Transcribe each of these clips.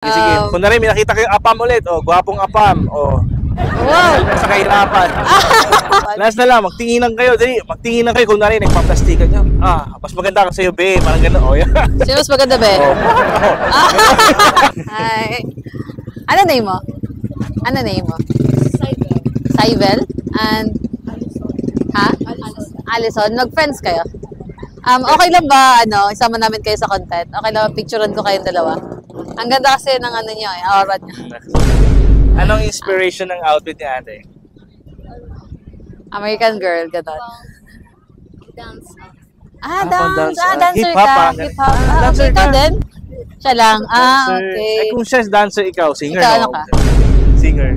Sige, kunwari may nakita kayo apam ulit, gwapong apam, Wow! sa kahirapan. Last na lang, magtinginan kayo, dali, magtinginan kayo, kunwari nagpaplastikan nyo. Mas maganda ka sa'yo, be, parang gano'n, yan. Sino mas maganda, be? Hi. Ano name mo? Ano name mo? Saibel. And? Ha? Alison. Mag-friends kayo? Okay lang ba, isama namin kayo sa content? Okay lang, picturean ko kayong dalawa. Ang ganda kasi ng ano nyo, aura nyo. Anong inspiration ng outfit ni ate? American Girl, gano'n. Dance. Dancer Hip-hop, ka. ah. Hip-hop. Dancer Ikaw ka. din? Siya lang. Dancer. Okay. Kung siya dancer, ikaw, singer. Ikaw, ano ka? Singer.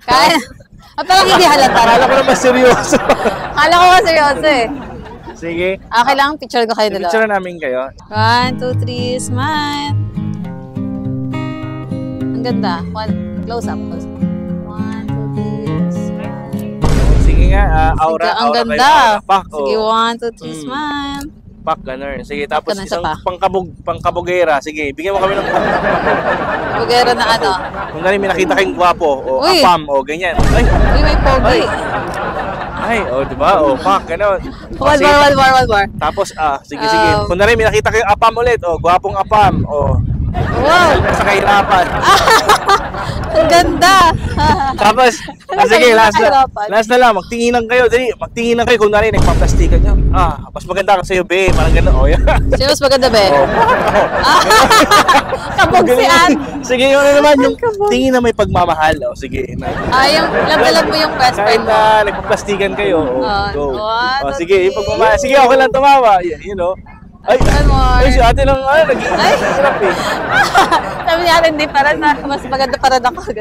Kaya? Parang hindi halata. Akala ko naman seryoso. Kala ko seryoso eh. Sige. Okay lang, picture ko kayo dalawa. Picture namin kayo. 1, 2, 3, smile. Ang ganda. Close up. 1, 2, 3, smile. Sige nga, aura. Sige, ang aura ganda. kayo, Pak, Sige, 1, 2, 3, smile. Pak, ganun. Sige, tapos Ganun, isang isa pa. pangkabugera. Sige, bigyan mo kami ng Bugera na ano. Kung may nakita kayong gwapo, Uy. apam, ganyan. Ay, Uy, may pogi. diba? Pak, ganun. One Sige, more. Tapos, sige. Kung may nakita kayong apam ulit, gwapong apam, Wow! sa kahirapan. Ang ganda! Tapos, sige, last Kahirapan. na lang, magtinginan kayo, dali, magtinginan kayo, kunwari nagpaplastikan nyo. Mas maganda ka sa'yo, be, parang gano'n, yan. Sino mas maganda, be? Kabugsian! Sige, yun na naman, yung tingin na may pagmamahal, sige. Yung alam mo yung best Kahit friend mo. na nagpaplastikan kayo, go. One, two, Sige, yung pagmamahal, sige, okay lang tumawa, you know. Ay, One more. si ate lang, nag-iisip eh. Sabi niya, hindi, parang mas maganda para ako.